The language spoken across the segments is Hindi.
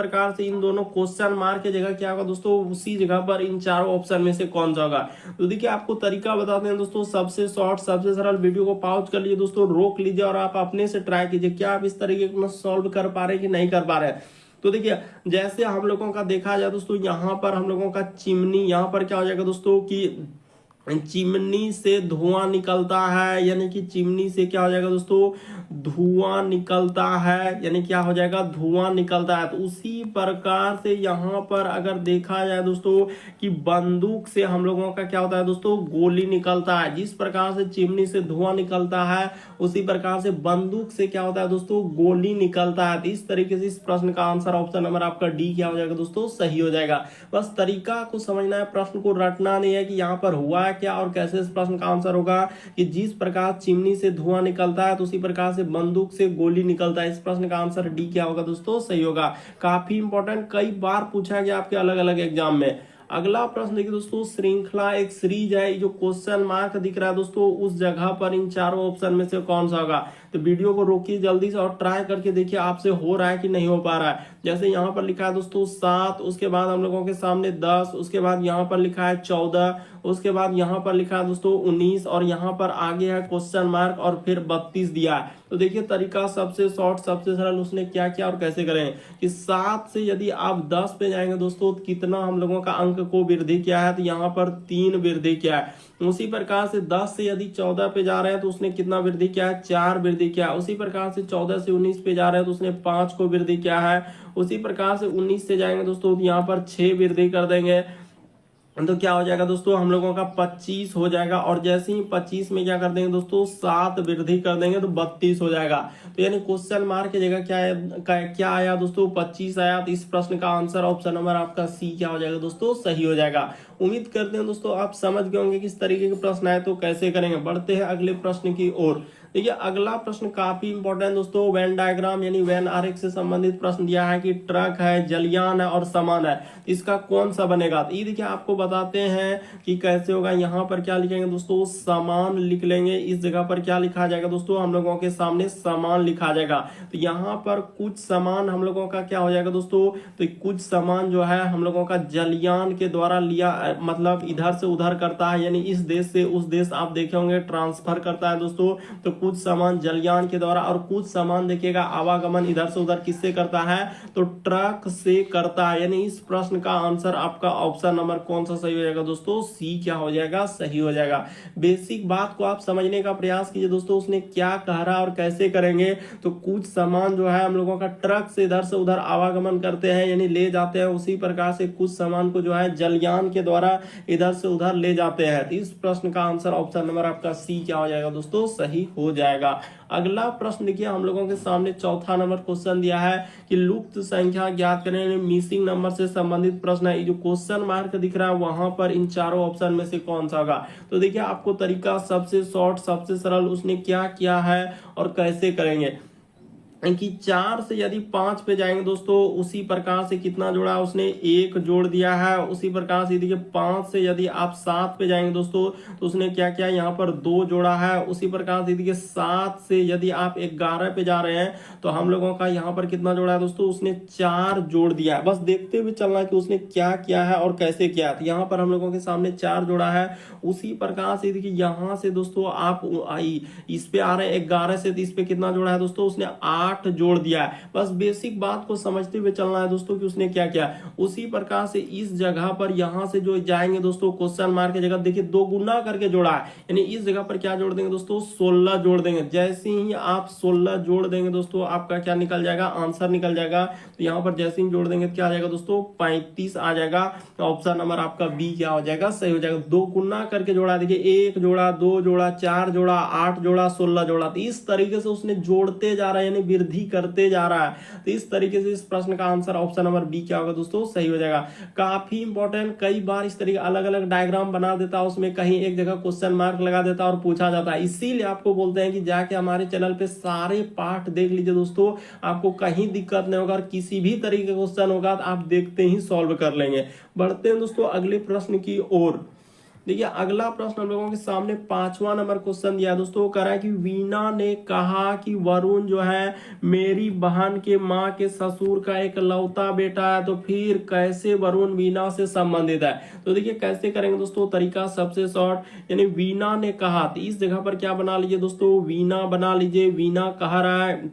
प्रकार से इन दोनों क्वेश्चन मार्क की जगह क्या होगा दोस्तों, उसी जगह पर इन चारों ऑप्शन में से कौन सा होगा। तो देखिए आपको तरीका बताते हैं दोस्तों, सबसे शॉर्ट सबसे सरल। वीडियो को पॉज कर लीजिए दोस्तों, रोक लीजिए और आप अपने से ट्राई कीजिए क्या आप इस तरीके को सॉल्व कर पा रहे हैं कि नहीं कर पा रहे हैं। तो देखिए जैसे हम लोगों का देखा जाए दोस्तों, यहाँ पर हम लोगों का चिमनी, यहाँ पर क्या हो जाएगा दोस्तों कि चिमनी से धुआं निकलता है, यानी कि चिमनी से क्या हो जाएगा दोस्तों, धुआं निकलता है, यानी क्या हो जाएगा, धुआं निकलता है। तो उसी प्रकार से यहाँ पर अगर देखा जाए दोस्तों कि बंदूक से हम लोगों का क्या होता है दोस्तों, गोली निकलता है। जिस प्रकार से चिमनी से धुआं निकलता है उसी प्रकार से बंदूक से क्या होता है दोस्तों, गोली निकलता है। तो इस तरीके से इस प्रश्न का आंसर ऑप्शन नंबर आपका डी क्या हो जाएगा दोस्तों, सही हो जाएगा। बस तरीका को समझना है, प्रश्न को रटना नहीं है कि यहाँ पर हुआ क्या और कैसे इस प्रश्न का आंसर होगा कि जिस प्रकार चिमनी से धुआं निकलता है तो उसी प्रकार से बंदूक से गोली निकलता है। इस प्रश्न का आंसर डी क्या होगा दोस्तों, सही होगा। काफी इंपॉर्टेंट, कई बार पूछा गया आपके अलग अलग एग्जाम में। अगला प्रश्न देखिए दोस्तों, श्रृंखला एक सीरीज है, जो क्वेश्चन मार्क दिख रहा है दोस्तों उस जगह पर इन चारों ऑप्शन में से कौन सा होगा। तो वीडियो को रोकिए जल्दी से और ट्राई करके देखिए आपसे हो रहा है कि नहीं हो पा रहा है। जैसे यहाँ पर लिखा है दोस्तों 7, उसके बाद हम लोगों के सामने 10, उसके बाद यहाँ पर लिखा है 14, उसके बाद यहाँ पर लिखा है दोस्तों 19 और यहाँ पर आगे है क्वेश्चन मार्क और फिर 32 दिया है। तो देखिए तरीका सबसे शॉर्ट सबसे सरल उसने क्या किया और कैसे करें कि 7 से यदि आप 10 पे जाएंगे दोस्तों, कितना हम लोगों का अंक को वृद्धि किया है, तो यहाँ पर 3 वृद्धि किया है। उसी प्रकार से 10 से यदि 14 पे जा रहे हैं तो उसने कितना वृद्धि किया है, 4 वृद्धि किया है। उसी प्रकार से 14 से 19 पे जा रहे हैं तो उसने 5 को वृद्धि किया है। उसी प्रकार से 19 से जाएंगे दोस्तों तो यहाँ पर 6 वृद्धि कर देंगे, तो क्या हो जाएगा दोस्तों, हम लोगों का 25 हो जाएगा। और जैसे ही 25 में क्या कर देंगे दोस्तों, 7 वृद्धि कर देंगे तो 32 हो जाएगा। तो यानी क्वेश्चन मार्क की जगह क्या आया दोस्तों, 25 आया। तो इस प्रश्न का आंसर ऑप्शन नंबर आपका सी क्या हो जाएगा दोस्तों, सही हो जाएगा। उम्मीद करते हैं दोस्तों आप समझ गए होंगे किस तरीके के प्रश्न आए तो कैसे करेंगे। बढ़ते हैं अगले प्रश्न की ओर। देखिए अगला प्रश्न काफी इंपॉर्टेंट दोस्तों, वेन डायग्राम यानी वेन आरेख से संबंधित प्रश्न दिया है कि ट्रक है, जलयान है और सामान है, इसका कौन सा बनेगा। तो ये देखिए आपको बताते हैं कि कैसे होगा। यहाँ पर क्या लिखेंगे दोस्तों, सामान लिख लेंगे। इस जगह पर क्या लिखा जाएगा दोस्तों, हम लोगों के सामने सामान लिखा जाएगा। तो यहाँ पर कुछ सामान हम लोगों का क्या हो जाएगा दोस्तों, तो कुछ सामान जो है हम लोगों का जलयान के द्वारा लिया, मतलब इधर से उधर करता है, यानी इस देश से उस देश आप देखे होंगे ट्रांसफर करता है दोस्तों। तो कुछ सामान जलयान के द्वारा और कुछ सामान देखिएगा आवागमन इधर से उधर किससे करता है, तो ट्रक से करता है। यानी इस प्रश्न का आंसर आपका ऑप्शन नंबर कौन सा सही हो जाएगा दोस्तों, सी क्या हो जाएगा, सही हो जाएगा। बेसिक बात को आप समझने का प्रयास कीजिए दोस्तों, उसने क्या कह रहा है और कैसे करेंगे। तो कुछ सामान जो है हम लोगों का ट्रक से इधर से उधर आवागमन करते हैं, यानी ले जाते हैं। उसी प्रकार से कुछ सामान को जो है जलयान के द्वारा इधर से उधर ले जाते हैं। तो इस प्रश्न का आंसर ऑप्शन नंबर आपका सी क्या हो जाएगा दोस्तों, सही हो जाएगा। अगला प्रश्न देखिए हम लोगों के सामने चौथा नंबर क्वेश्चन दिया है कि लुप्त संख्या ज्ञात करें, मिसिंग नंबर से संबंधित प्रश्न है। जो क्वेश्चन मार्क दिख रहा है वहां पर इन चारों ऑप्शन में से कौन सा होगा। तो देखिए आपको तरीका सबसे शॉर्ट सबसे सरल उसने क्या किया है और कैसे करेंगे कि 4 से यदि 5 पे जाएंगे दोस्तों, उसी प्रकार से कितना जोड़ा उसने, 1 जोड़ दिया है। उसी प्रकार से देखिए 5 से यदि आप 7 पे जाएंगे दोस्तों तो उसने क्या किया, यहाँ पर 2 जोड़ा है। उसी प्रकार से देखिए 7 से यदि आप 11 पे जा रहे हैं तो हम लोगों का यहाँ पर कितना जोड़ा है दोस्तों, उसने 4 जोड़ दिया है। बस देखते हुए चलना कि उसने क्या किया है और कैसे किया है। तो यहाँ पर हम लोगों के सामने 4 जोड़ा है। उसी प्रकार से देखिए यहाँ से दोस्तों आप इस पे आ रहे हैं 11 से, तो इस पे कितना जोड़ा है दोस्तों, उसने 8 जोड़ दिया है। बस बेसिक बात को समझते हुए चलना है दोस्तों कि उसने क्या किया। उसी प्रकार से इस जगह पर यहां से जो जाएंगे दोस्तों, क्वेश्चन मार्क की जगह देखिए 2 गुना करके जोड़ा है, यानी इस जगह पर क्या जोड़ देंगे दोस्तों, 16 जोड़ देंगे। जैसे ही आप 16 जोड़ देंगे दोस्तों आपका क्या निकल जाएगा, आंसर निकल जाएगा। तो यहाँ पर जैसे ही जोड़ देंगे क्या आ जाएगा दोस्तों, 35 आ जाएगा। तो ऑप्शन नंबर आपका बी क्या हो जाएगा, सही हो जाएगा। 2 गुना करके जोड़ा, देखिए 1 जोड़ा, 2 जोड़ा, 4 जोड़ा, 8 जोड़ा, 16 जोड़ा। तो इस तरीके से उसने जोड़ते जा रहा है, यानी वृद्धि करते जा रहा है। तो इस तरीके से इस प्रश्न का आंसर ऑप्शन नंबर बी क्या होगा दोस्तों, सही हो जाएगा। काफी इंपॉर्टेंट, कई बार इस तरीके अलग अलग डायग्राम बना देता, उसमें कहीं एक जगह क्वेश्चन मार्क लगा देता और पूछा जाता है। इसीलिए आपको बोलते हैं कि जाके हमारे चैनल पे सारे पार्ट देख लीजिए दोस्तों, आपको कहीं दिक्कत नहीं होगा और किसी भी तरीके का क्वेश्चन होगा तो आप देखते ही सॉल्व कर लेंगे। बढ़ते हैं दोस्तों अगले प्रश्न की ओर। देखिए अगला प्रश्न हम लोगों के सामने 5वां नंबर क्वेश्चन दिया है दोस्तों। कह रहा है कि वीना ने कहा कि वरुण जो है मेरी बहन के माँ के ससुर का एक लौता बेटा है, तो फिर कैसे वरुण वीना से संबंधित है। तो देखिए कैसे करेंगे दोस्तों, तरीका सबसे शॉर्ट, यानी वीना ने कहा, तो इस जगह पर क्या बना लीजिए दोस्तों, वीना बना लीजिए। वीना कह रहा है,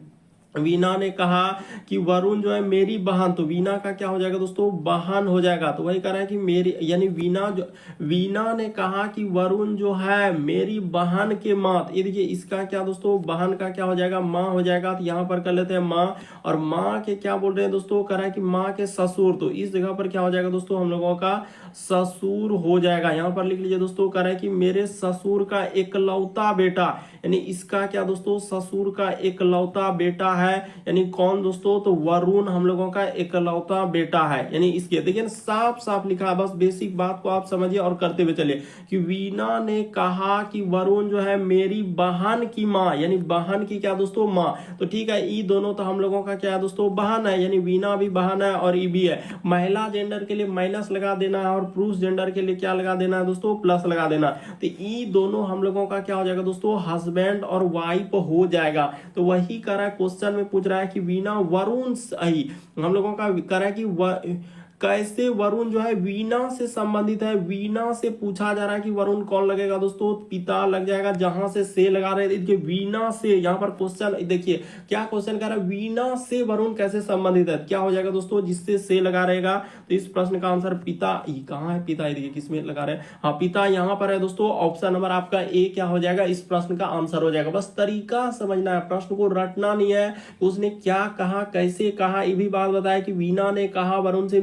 वीना ने कहा कि वरुण जो है मेरी बहन, तो वीना का क्या हो जाएगा दोस्तों, बहन हो जाएगा। तो वही कह रहा है कि मेरी, यानी वीना ने कहा कि वरुण जो है मेरी बहन के माँ, ये देखिए इसका क्या दोस्तों, बहन का क्या हो जाएगा, माँ हो जाएगा। तो यहाँ पर कर लेते हैं माँ, और माँ के क्या बोल रहे हैं दोस्तों, कह रहा है कि माँ के ससुर, तो इस जगह पर क्या हो जाएगा दोस्तों, हम लोगों का ससुर हो जाएगा। यहाँ पर लिख लीजिए दोस्तों, कह रहा है कि मेरे ससुर का एकलौता बेटा, यानी इसका क्या दोस्तों, ससुर का एकलौता बेटा है, यानी कौन दोस्तों, तो वरुण हम लोगों का एकलौता बेटा है। यानी इसके देखिए साफ साफ लिखा है, बस बेसिक बात को आप समझिए और करते हुए चलिए कि वीना ने कहा कि वरुण जो है मेरी बहन की माँ, यानी बहन की क्या दोस्तों, माँ। तो ठीक है, ई दोनों तो हम लोगों का क्या है दोस्तों, बहन है, यानी वीना भी बहन है और ई भी है। महिला जेंडर के लिए माइनस लगा देना है और पुरुष जेंडर के लिए क्या लगा देना है दोस्तों, प्लस लगा देना। तो ई दोनों हम लोगों का क्या हो जाएगा दोस्तों, हस्बैंड और वाइफ हो जाएगा। तो वही कर रहा है, क्वेश्चन में पूछ रहा है कि वीना वरुण सही, हम लोगों का कर रहा है कि कैसे वरुण जो है वीना से संबंधित है। वीना से पूछा जा रहा है कि वरुण कौन लगेगा दोस्तों, पिता लग जाएगा, जहां से लगा रहे थे। वीना से, यहाँ पर क्वेश्चन देखिए क्या क्वेश्चन कर रहा है, वीना से वरुण कैसे संबंधित है, क्या हो जाएगा दोस्तों, जिससे से लगा रहेगा। तो इस प्रश्न का आंसर पिता, कहाँ है पिता, देखिए किसमें लगा रहे हैं, हाँ पिता यहाँ पर है दोस्तों। ऑप्शन नंबर आपका ए क्या हो जाएगा, इस प्रश्न का आंसर हो जाएगा। बस तरीका समझना है, प्रश्न को रटना नहीं है, उसने क्या कहा, कैसे कहा, ये भी बात बताया कि वीना ने कहा वरुण से